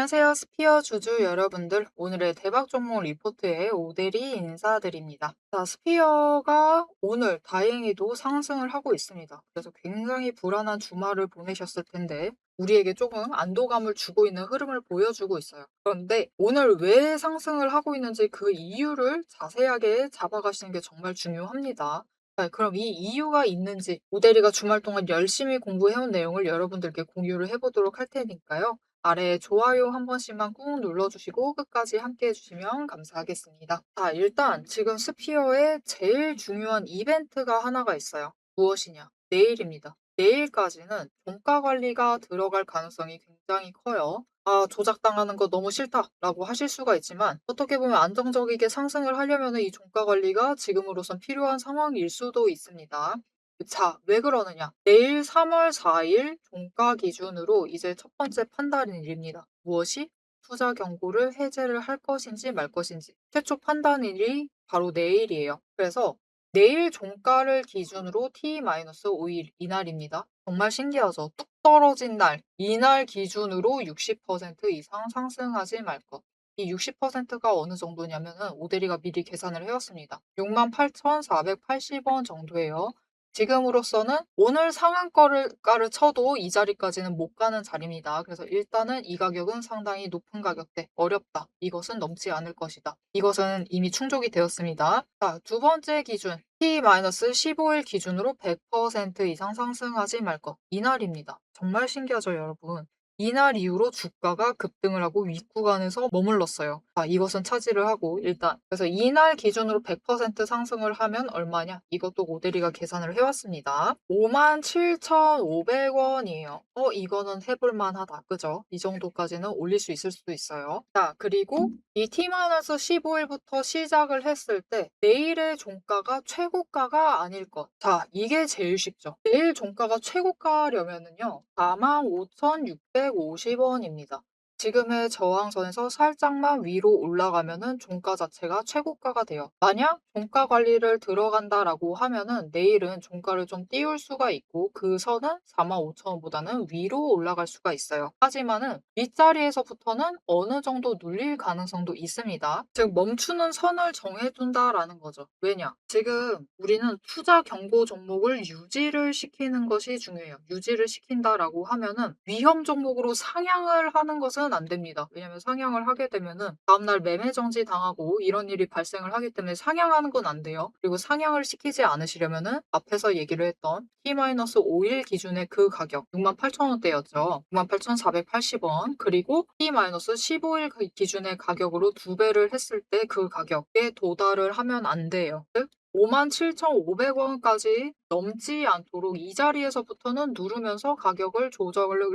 안녕하세요. 스피어 주주 여러분들. 오늘의 대박 종목 리포트에 오대리 인사드립니다. 자, 스피어가 오늘 다행히도 상승을 하고 있습니다. 그래서 굉장히 불안한 주말을 보내셨을 텐데, 우리에게 조금 안도감을 주고 있는 흐름을 보여주고 있어요. 그런데 오늘 왜 상승을 하고 있는지 그 이유를 자세하게 잡아가시는 게 정말 중요합니다. 네, 그럼 이 이유가 있는지 오대리가 주말 동안 열심히 공부해온 내용을 여러분들께 공유를 해보도록 할 테니까요. 아래에 좋아요 한 번씩만 꾹 눌러주시고 끝까지 함께 해주시면 감사하겠습니다. 자, 일단 지금 스피어에 제일 중요한 이벤트가 하나가 있어요. 무엇이냐? 내일입니다. 내일까지는 종가 관리가 들어갈 가능성이 굉장히 커요. 아, 조작당하는 거 너무 싫다라고 하실 수가 있지만 어떻게 보면 안정적이게 상승을 하려면 이 종가 관리가 지금으로선 필요한 상황일 수도 있습니다. 자, 왜 그러느냐? 내일 3월 4일 종가 기준으로 이제 첫 번째 판단일입니다. 무엇이? 투자 경고를 해제를 할 것인지 말 것인지. 최초 판단일이 바로 내일이에요. 그래서 내일 종가를 기준으로 T-5일 이날입니다. 정말 신기하죠? 뚝 떨어진 날, 이날 기준으로 60% 이상 상승하지 말 것. 이 60%가 어느 정도냐면은 오대리가 미리 계산을 해왔습니다. 68,480원 정도예요. 지금으로서는 오늘 상한가를 쳐도 이 자리까지는 못 가는 자리입니다. 그래서 일단은 이 가격은 상당히 높은 가격대, 어렵다. 이것은 넘지 않을 것이다. 이것은 이미 충족이 되었습니다. 자, 두 번째 기준, T-15일 기준으로 100% 이상 상승하지 말 것. 이날입니다. 정말 신기하죠, 여러분. 이날 이후로 주가가 급등을 하고 윗구간에서 머물렀어요. 자, 이것은 차지를 하고 일단 그래서 이날 기준으로 100% 상승을 하면 얼마냐? 이것도 모델이가 계산을 해왔습니다. 57,500원이에요. 이거는 해볼 만하다. 그죠? 이 정도까지는 올릴 수 있을 수도 있어요. 자, 그리고 이 T-15일부터 시작을 했을 때 내일의 종가가 최고가가 아닐 것. 자, 이게 제일 쉽죠. 내일 종가가 최고가려면은요. 45,650원입니다. 지금의 저항선에서 살짝만 위로 올라가면은 종가 자체가 최고가가 돼요. 만약 종가 관리를 들어간다라고 하면은 내일은 종가를 좀 띄울 수가 있고 그 선은 45,000원보다는 위로 올라갈 수가 있어요. 하지만은 윗자리에서부터는 어느 정도 눌릴 가능성도 있습니다. 즉 멈추는 선을 정해둔다라는 거죠. 왜냐? 지금 우리는 투자 경고 종목을 유지를 시키는 것이 중요해요. 유지를 시킨다라고 하면은 위험 종목으로 상향을 하는 것은 안 됩니다. 왜냐면 상향을 하게 되면은 다음날 매매 정지 당하고 이런 일이 발생을 하기 때문에 상향하는 건 안 돼요. 그리고 상향을 시키지 않으시려면은 앞에서 얘기를 했던 T-5일 기준의 그 가격 68,000원대였죠. 68,480원. 그리고 T-15일 기준의 가격으로 두 배를 했을 때 그 가격에 도달을 하면 안 돼요. 즉 57,500원까지 넘지 않도록 이 자리에서부터는 누르면서 가격을 조정을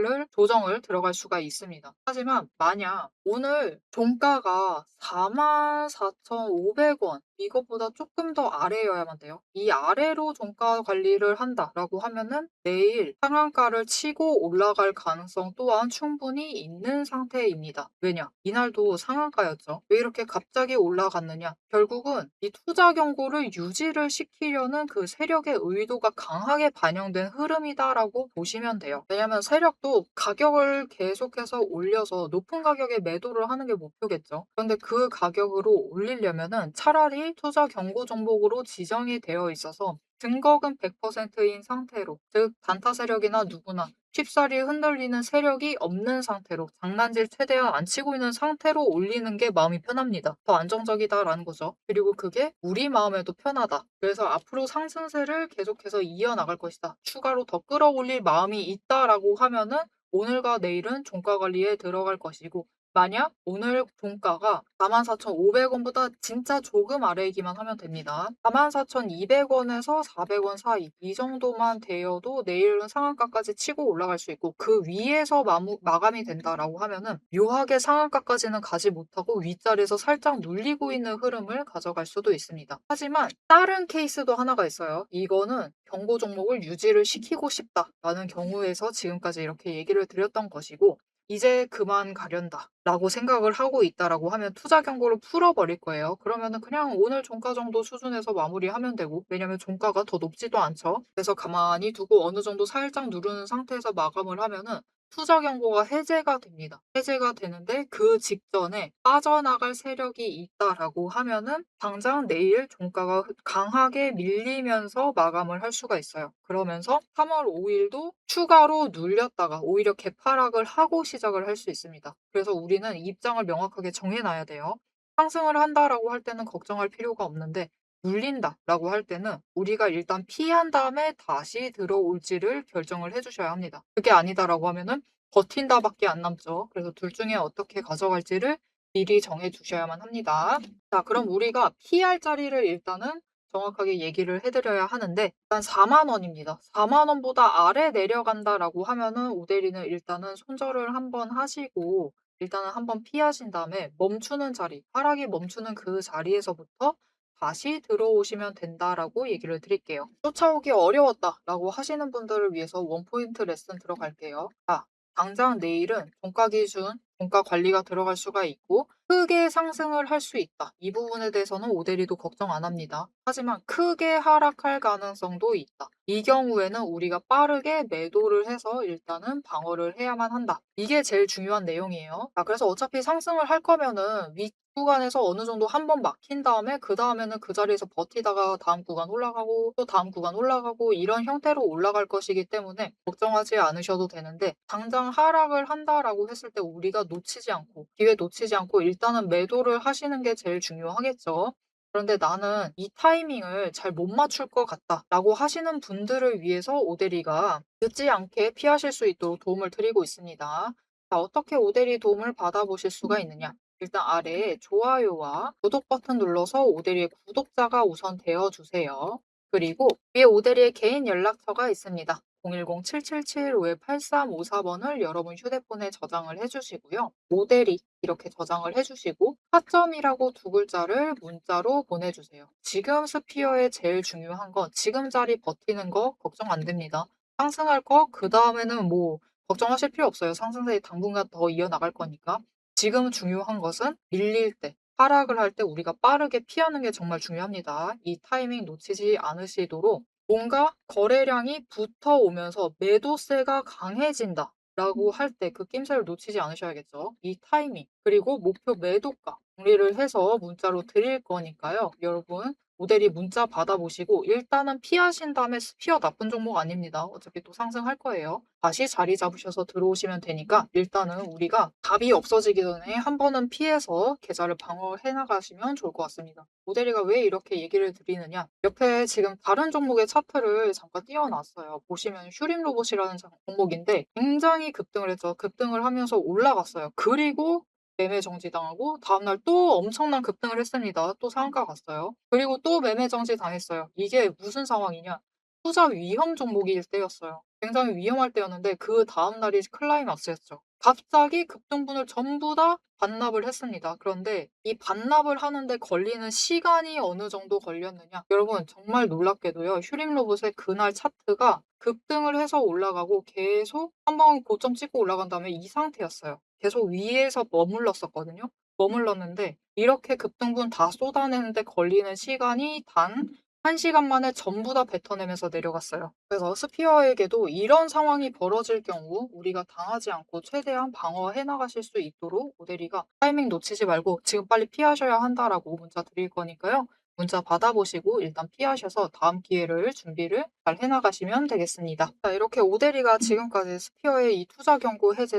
들어갈 수가 있습니다. 하지만 만약 오늘 종가가 44,500원 이것보다 조금 더 아래여야만 돼요. 이 아래로 종가 관리를 한다라고 하면은 내일 상한가를 치고 올라갈 가능성 또한 충분히 있는 상태입니다. 왜냐? 이날도 상한가였죠. 왜 이렇게 갑자기 올라갔느냐? 결국은 이 투자 경고를 유지를 시키려는 그 세력의 의도가 강하게 반영된 흐름이다라고 보시면 돼요. 왜냐면 세력도 가격을 계속해서 올려서 높은 가격에 매도를 하는 게 목표겠죠. 그런데 그 가격으로 올리려면은 차라리 투자 경고 종목으로 지정이 되어 있어서 등록은 100%인 상태로, 즉 단타 세력이나 누구나 쉽사리 흔들리는 세력이 없는 상태로 장난질 최대한 안 치고 있는 상태로 올리는 게 마음이 편합니다. 더 안정적이다라는 거죠. 그리고 그게 우리 마음에도 편하다. 그래서 앞으로 상승세를 계속해서 이어나갈 것이다. 추가로 더 끌어올릴 마음이 있다라고 하면은 오늘과 내일은 종가 관리에 들어갈 것이고 만약 오늘 종가가 44,500원보다 진짜 조금 아래이기만 하면 됩니다. 44,200원에서 400원 사이 이 정도만 되어도 내일은 상한가까지 치고 올라갈 수 있고 그 위에서 마감이 된다라고 하면은 묘하게 상한가까지는 가지 못하고 윗자리에서 살짝 눌리고 있는 흐름을 가져갈 수도 있습니다. 하지만 다른 케이스도 하나가 있어요. 이거는 경고 종목을 유지를 시키고 싶다라는 경우에서 지금까지 이렇게 얘기를 드렸던 것이고 이제 그만 가련다. 라고 생각을 하고 있다라고 하면 투자 경고를 풀어버릴 거예요. 그러면은 그냥 오늘 종가 정도 수준에서 마무리하면 되고, 왜냐면 종가가 더 높지도 않죠. 그래서 가만히 두고 어느 정도 살짝 누르는 상태에서 마감을 하면은 투자 경고가 해제가 됩니다. 해제가 되는데 그 직전에 빠져나갈 세력이 있다라고 하면은 당장 내일 종가가 강하게 밀리면서 마감을 할 수가 있어요. 그러면서 3월 5일도 추가로 눌렸다가 오히려 개파락을 하고 시작을 할 수 있습니다. 그래서 우리는 입장을 명확하게 정해놔야 돼요. 상승을 한다라고 할 때는 걱정할 필요가 없는데 눌린다라고 할 때는 우리가 일단 피한 다음에 다시 들어올지를 결정을 해 주셔야 합니다. 그게 아니다라고 하면은 버틴다밖에 안 남죠. 그래서 둘 중에 어떻게 가져갈지를 미리 정해 두셔야만 합니다. 자, 그럼 우리가 피할 자리를 일단은 정확하게 얘기를 해 드려야 하는데 일단 4만 원입니다. 4만 원보다 아래 내려간다라고 하면은 오대리는 일단은 손절을 한번 하시고 일단은 한번 피하신 다음에 멈추는 자리, 하락이 멈추는 그 자리에서부터 다시 들어오시면 된다라고 얘기를 드릴게요. 쫓아오기 어려웠다라고 하시는 분들을 위해서 원포인트 레슨 들어갈게요. 자, 당장 내일은 종가 기준, 종가 관리가 들어갈 수가 있고 크게 상승을 할 수 있다. 이 부분에 대해서는 오대리도 걱정 안 합니다. 하지만 크게 하락할 가능성도 있다. 이 경우에는 우리가 빠르게 매도를 해서 일단은 방어를 해야만 한다. 이게 제일 중요한 내용이에요. 자, 그래서 어차피 상승을 할 거면은 윗구간에서 어느 정도 한번 막힌 다음에 그다음에는 그 자리에서 버티다가 다음 구간 올라가고 또 다음 구간 올라가고 이런 형태로 올라갈 것이기 때문에 걱정하지 않으셔도 되는데 당장 하락을 한다라고 했을 때 우리가 놓치지 않고 기회 놓치지 않고 일단은 매도를 하시는 게 제일 중요하겠죠. 그런데 나는 이 타이밍을 잘 못 맞출 것 같다라고 하시는 분들을 위해서 오대리가 늦지 않게 피하실 수 있도록 도움을 드리고 있습니다. 자, 어떻게 오대리 도움을 받아보실 수가 있느냐? 일단 아래에 좋아요와 구독 버튼 눌러서 오대리의 구독자가 우선 되어 주세요. 그리고 위에 오대리의 개인 연락처가 있습니다. 010-777-8354번을 여러분 휴대폰에 저장을 해주시고요. 오대리 이렇게 저장을 해주시고 타점이라고 두 글자를 문자로 보내주세요. 지금 스피어에 제일 중요한 건 지금 자리 버티는 거 걱정 안 됩니다. 상승할 거 그 다음에는 뭐 걱정하실 필요 없어요. 상승세에 당분간 더 이어나갈 거니까. 지금 중요한 것은 밀릴 때, 하락을 할 때 우리가 빠르게 피하는 게 정말 중요합니다. 이 타이밍 놓치지 않으시도록 뭔가 거래량이 붙어오면서 매도세가 강해진다. 라고 할 때 그 낌새를 놓치지 않으셔야겠죠. 이 타이밍, 그리고 목표 매도가 정리를 해서 문자로 드릴 거니까요. 여러분, 모델이 문자 받아보시고 일단은 피하신 다음에 스피어 나쁜 종목 아닙니다. 어차피 또 상승할 거예요. 다시 자리 잡으셔서 들어오시면 되니까 일단은 우리가 답이 없어지기 전에 한 번은 피해서 계좌를 방어해 나가시면 좋을 것 같습니다. 모델이가 왜 이렇게 얘기를 드리느냐? 옆에 지금 다른 종목의 차트를 잠깐 띄워놨어요. 보시면 휴림 로봇이라는 종목인데 굉장히 급등을 했죠. 급등을 하면서 올라갔어요. 그리고 매매 정지당하고 다음날 또 엄청난 급등을 했습니다. 또 상한가 갔어요. 그리고 또 매매 정지 당했어요. 이게 무슨 상황이냐? 투자 위험 종목일 때였어요. 굉장히 위험할 때였는데 그 다음 날이 클라이막스였죠. 갑자기 급등분을 전부 다 반납을 했습니다. 그런데 이 반납을 하는데 걸리는 시간이 어느 정도 걸렸느냐? 여러분 정말 놀랍게도요. 휴림 로봇의 그날 차트가 급등을 해서 올라가고 계속 한번 고점 찍고 올라간 다음에 이 상태였어요. 계속 위에서 머물렀었거든요. 머물렀는데 이렇게 급등분 다 쏟아내는데 걸리는 시간이 단 1시간 만에 전부 다 뱉어내면서 내려갔어요. 그래서 스피어에게도 이런 상황이 벌어질 경우 우리가 당하지 않고 최대한 방어해 나가실 수 있도록 모델이가 타이밍 놓치지 말고 지금 빨리 피하셔야 한다라고 문자 드릴 거니까요. 문자 받아보시고 일단 피하셔서 다음 기회를 준비를 잘 해나가시면 되겠습니다. 자, 이렇게 오대리가 지금까지 스피어의 이 투자 경고 해제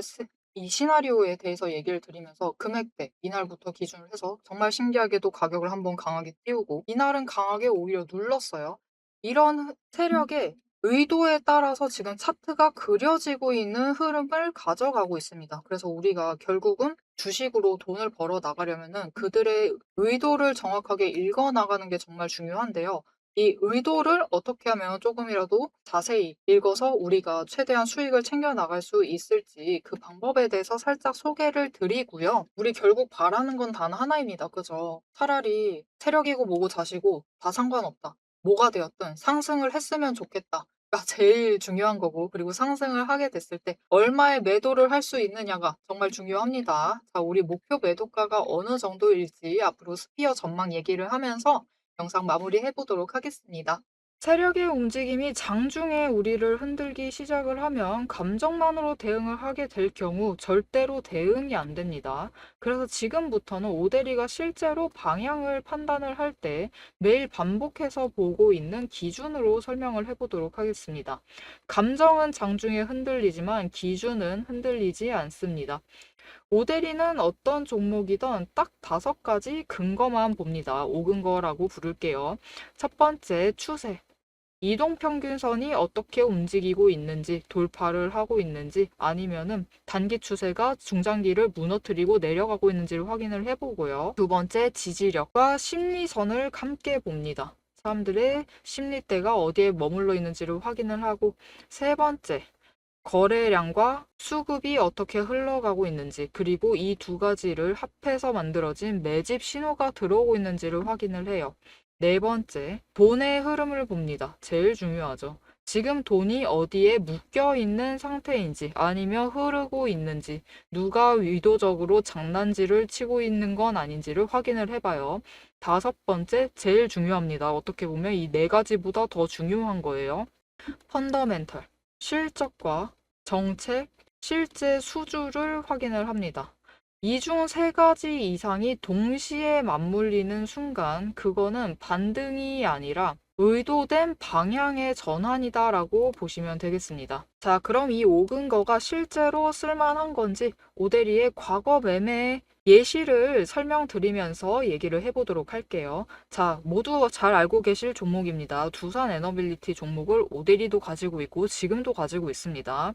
이 시나리오에 대해서 얘기를 드리면서 금액대 이날부터 기준을 해서 정말 신기하게도 가격을 한번 강하게 띄우고 이날은 강하게 오히려 눌렀어요. 이런 세력의 의도에 따라서 지금 차트가 그려지고 있는 흐름을 가져가고 있습니다. 그래서 우리가 결국은 주식으로 돈을 벌어 나가려면은 그들의 의도를 정확하게 읽어 나가는 게 정말 중요한데요. 이 의도를 어떻게 하면 조금이라도 자세히 읽어서 우리가 최대한 수익을 챙겨 나갈 수 있을지 그 방법에 대해서 살짝 소개를 드리고요. 우리 결국 바라는 건 단 하나입니다. 그죠? 차라리 세력이고 뭐고 자시고 다 상관없다. 뭐가 되었든 상승을 했으면 좋겠다. 제일 중요한 거고, 그리고 상승을 하게 됐을 때 얼마의 매도를 할 수 있느냐가 정말 중요합니다. 자, 우리 목표 매도가가 어느 정도일지 앞으로 스피어 전망 얘기를 하면서 영상 마무리해 보도록 하겠습니다. 세력의 움직임이 장중에 우리를 흔들기 시작을 하면 감정만으로 대응을 하게 될 경우 절대로 대응이 안 됩니다. 그래서 지금부터는 오대리가 실제로 방향을 판단을 할 때 매일 반복해서 보고 있는 기준으로 설명을 해보도록 하겠습니다. 감정은 장중에 흔들리지만 기준은 흔들리지 않습니다. 오대리는 어떤 종목이든 딱 5가지 근거만 봅니다. 5근거라고 부를게요. 첫 번째, 추세. 이동평균선이 어떻게 움직이고 있는지, 돌파를 하고 있는지, 아니면은 단기 추세가 중장기를 무너뜨리고 내려가고 있는지를 확인을 해보고요. 두 번째, 지지력과 심리선을 함께 봅니다. 사람들의 심리대가 어디에 머물러 있는지를 확인을 하고, 세 번째, 거래량과 수급이 어떻게 흘러가고 있는지, 그리고 이 2가지를 합해서 만들어진 매집 신호가 들어오고 있는지를 확인을 해요. 네 번째, 돈의 흐름을 봅니다. 제일 중요하죠. 지금 돈이 어디에 묶여 있는 상태인지, 아니면 흐르고 있는지, 누가 의도적으로 장난질을 치고 있는 건 아닌지를 확인을 해봐요. 다섯 번째, 제일 중요합니다. 어떻게 보면 이 4가지보다 더 중요한 거예요. 펀더멘털. 실적과 정책, 실제 수주를 확인을 합니다. 이 중 3가지 이상이 동시에 맞물리는 순간 그거는 반등이 아니라 의도된 방향의 전환이다라고 보시면 되겠습니다. 자, 그럼 이 5근거가 실제로 쓸만한 건지 오대리의 과거 매매 예시를 설명드리면서 얘기를 해보도록 할게요. 자, 모두 잘 알고 계실 종목입니다. 두산 에너빌리티 종목을 오대리도 가지고 있고 지금도 가지고 있습니다.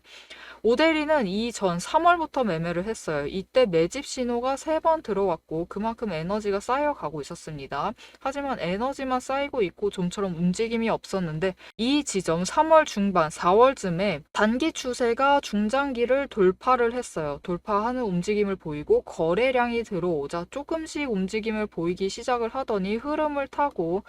오대리는 이전 3월부터 매매를 했어요. 이때 매집 신호가 3번 들어왔고 그만큼 에너지가 쌓여가고 있었습니다. 하지만 에너지만 쌓이고 있고 좀처럼 움직임이 없었는데 이 지점 3월 중반, 4월쯤에 단기 추세가 중장기를 돌파를 했어요. 돌파하는 움직임을 보이고 거래량이 들어오자 조금씩 움직임을 보이기 시작을 하더니 흐름을 타고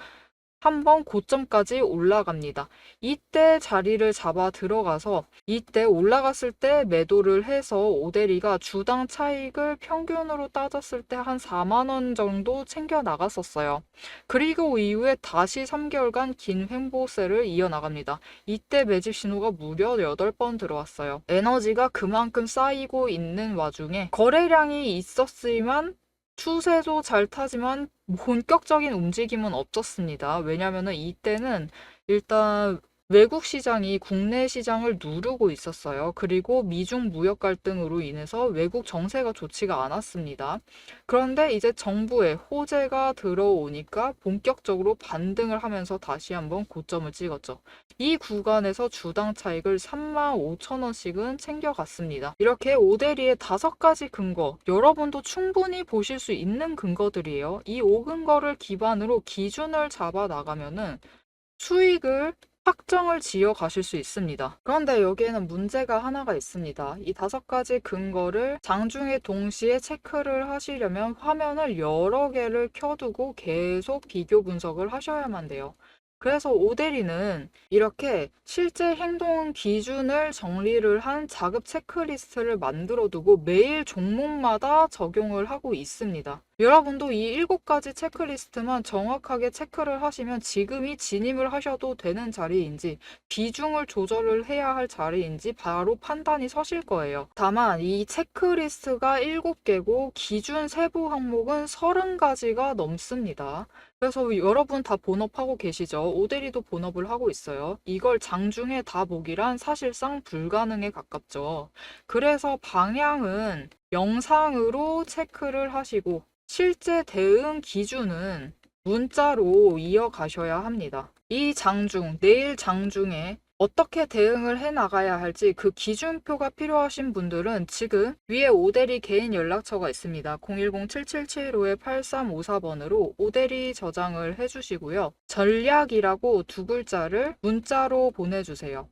한번 고점까지 올라갑니다. 이때 자리를 잡아 들어가서 이때 올라갔을 때 매도를 해서 오대리가 주당 차익을 평균으로 따졌을 때 한 4만 원 정도 챙겨 나갔었어요. 그리고 이후에 다시 3개월간 긴 횡보세를 이어나갑니다. 이때 매집 신호가 무려 8번 들어왔어요. 에너지가 그만큼 쌓이고 있는 와중에 거래량이 있었지만 추세도 잘 타지만 본격적인 움직임은 없었습니다. 왜냐하면 이때는 일단 외국 시장이 국내 시장을 누르고 있었어요. 그리고 미중 무역 갈등으로 인해서 외국 정세가 좋지가 않았습니다. 그런데 이제 정부의 호재가 들어오니까 본격적으로 반등을 하면서 다시 한번 고점을 찍었죠. 이 구간에서 주당 차익을 35,000원씩은 챙겨갔습니다. 이렇게 오대리의 5가지 근거, 여러분도 충분히 보실 수 있는 근거들이에요. 이 5근거를 기반으로 기준을 잡아 나가면은 수익을 확정을 지어 가실 수 있습니다. 그런데 여기에는 문제가 하나가 있습니다. 이 5가지 근거를 장중에 동시에 체크를 하시려면 화면을 여러 개를 켜두고 계속 비교 분석을 하셔야만 돼요. 그래서 오대리는 이렇게 실제 행동 기준을 정리를 한 자급 체크리스트를 만들어 두고 매일 종목마다 적용을 하고 있습니다. 여러분도 이 7가지 체크리스트만 정확하게 체크를 하시면 지금이 진입을 하셔도 되는 자리인지 비중을 조절을 해야 할 자리인지 바로 판단이 서실 거예요. 다만 이 체크리스트가 7개고 기준 세부 항목은 30가지가 넘습니다. 그래서 여러분 다 본업하고 계시죠? 오대리도 본업을 하고 있어요. 이걸 장중에 다 보기란 사실상 불가능에 가깝죠. 그래서 방향은 영상으로 체크를 하시고 실제 대응 기준은 문자로 이어가셔야 합니다. 이 장중, 내일 장중에 어떻게 대응을 해 나가야 할지 그 기준표가 필요하신 분들은 지금 위에 오대리 개인 연락처가 있습니다. 010-7775-8354번으로 오대리 저장을 해주시고요. 전략이라고 2글자를 문자로 보내주세요.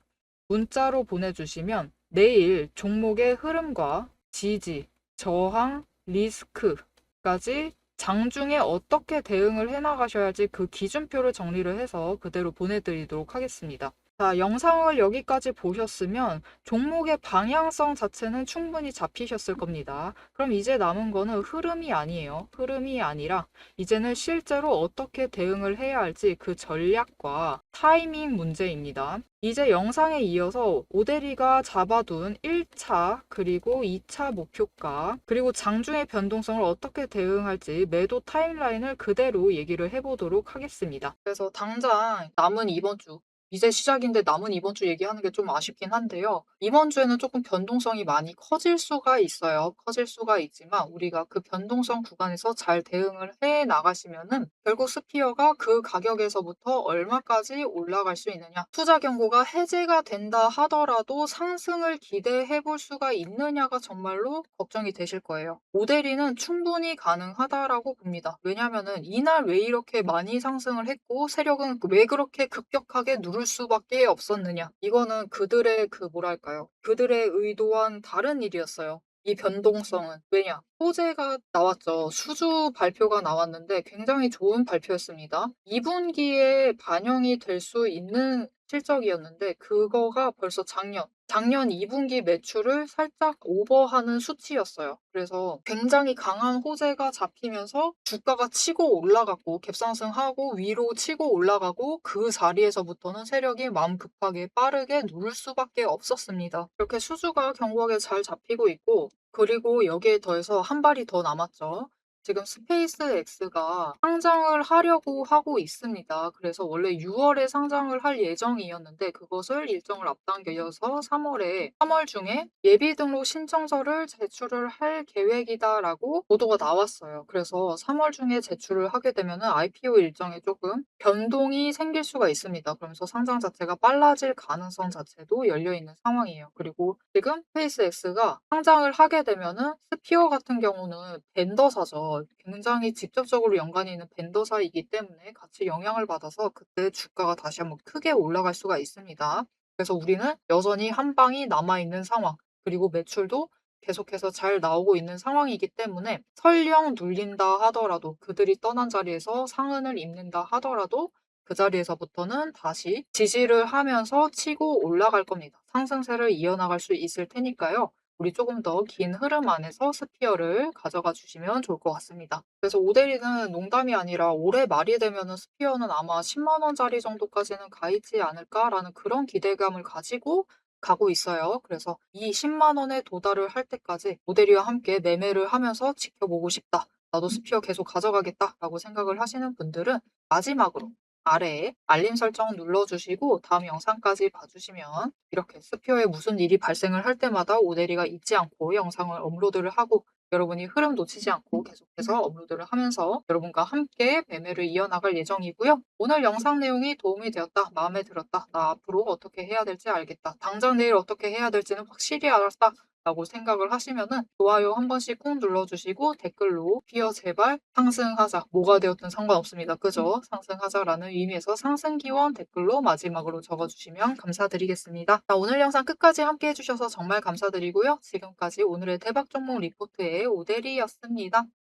문자로 보내주시면 내일 종목의 흐름과 지지, 저항, 리스크까지 장중에 어떻게 대응을 해나가셔야 할지 그 기준표를 정리를 해서 그대로 보내드리도록 하겠습니다. 자, 영상을 여기까지 보셨으면 종목의 방향성 자체는 충분히 잡히셨을 겁니다. 그럼 이제 남은 거는 흐름이 아니에요. 흐름이 아니라 이제는 실제로 어떻게 대응을 해야 할지 그 전략과 타이밍 문제입니다. 이제 영상에 이어서 오데리가 잡아둔 1차 그리고 2차 목표가 그리고 장중의 변동성을 어떻게 대응할지 매도 타임라인을 그대로 얘기를 해보도록 하겠습니다. 그래서 당장 남은 이번 주 이제 시작인데 남은 이번 주 얘기하는 게 좀 아쉽긴 한데요. 이번 주에는 조금 변동성이 많이 커질 수가 있어요. 커질 수가 있지만 우리가 그 변동성 구간에서 잘 대응을 해 나가시면은 결국 스피어가 그 가격에서부터 얼마까지 올라갈 수 있느냐. 투자 경고가 해제가 된다 하더라도 상승을 기대해 볼 수가 있느냐가 정말로 걱정이 되실 거예요. 모델이는 충분히 가능하다라고 봅니다. 왜냐면은 이날 왜 이렇게 많이 상승을 했고 세력은 왜 그렇게 급격하게 누를 수밖에 없었느냐. 이거는 그들의 그 뭐랄까요. 그들의 의도와는 다른 일이었어요. 이 변동성은. 왜냐? 호재가 나왔죠. 수주 발표가 나왔는데 굉장히 좋은 발표였습니다. 2분기에 반영이 될 수 있는 실적이었는데 그거가 벌써 작년 2분기 매출을 살짝 오버하는 수치였어요. 그래서 굉장히 강한 호재가 잡히면서 주가가 치고 올라갔고 갭상승하고 위로 치고 올라가고 그 자리에서부터는 세력이 마음 급하게 빠르게 누를 수밖에 없었습니다. 이렇게 수주가 견고하게 잘 잡히고 있고 그리고 여기에 더해서 한 발이 더 남았죠. 지금 스페이스X가 상장을 하려고 하고 있습니다. 그래서 원래 6월에 상장을 할 예정이었는데 그것을 일정을 앞당겨서 3월 중에 예비 등록 신청서를 제출을 할 계획이다라고 보도가 나왔어요. 그래서 3월 중에 제출을 하게 되면은 IPO 일정에 조금 변동이 생길 수가 있습니다. 그러면서 상장 자체가 빨라질 가능성 자체도 열려 있는 상황이에요. 그리고 지금 스페이스X가 상장을 하게 되면은 스피어 같은 경우는 벤더사죠. 굉장히 직접적으로 연관이 있는 벤더사이기 때문에 같이 영향을 받아서 그때 주가가 다시 한번 크게 올라갈 수가 있습니다. 그래서 우리는 여전히 한 방이 남아있는 상황, 그리고 매출도 계속해서 잘 나오고 있는 상황이기 때문에 설령 눌린다 하더라도 그들이 떠난 자리에서 상흔을 입는다 하더라도 그 자리에서부터는 다시 지지를 하면서 치고 올라갈 겁니다. 상승세를 이어나갈 수 있을 테니까요. 우리 조금 더 긴 흐름 안에서 스피어를 가져가 주시면 좋을 것 같습니다. 그래서 오데리는 농담이 아니라 올해 말이 되면은 스피어는 아마 10만 원짜리 정도까지는 가 있지 않을까라는 그런 기대감을 가지고 가고 있어요. 그래서 이 10만 원에 도달을 할 때까지 오데리와 함께 매매를 하면서 지켜보고 싶다. 나도 스피어 계속 가져가겠다라고 생각을 하시는 분들은 마지막으로 아래에 알림 설정 눌러주시고 다음 영상까지 봐주시면 이렇게 스피어에 무슨 일이 발생을 할 때마다 오데리가 잊지 않고 영상을 업로드를 하고 여러분이 흐름 놓치지 않고 계속해서 업로드를 하면서 여러분과 함께 매매를 이어나갈 예정이고요. 오늘 영상 내용이 도움이 되었다, 마음에 들었다, 나 앞으로 어떻게 해야 될지 알겠다, 당장 내일 어떻게 해야 될지는 확실히 알았다 라고 생각을 하시면은 좋아요 한 번씩 꾹 눌러주시고 댓글로 "스피어 제발 상승하자." 뭐가 되었든 상관없습니다. 그죠? 상승하자라는 의미에서 상승 기원 댓글로 마지막으로 적어주시면 감사드리겠습니다. 자, 오늘 영상 끝까지 함께 해주셔서 정말 감사드리고요. 지금까지 오늘의 대박 종목 리포트의 오대리였습니다.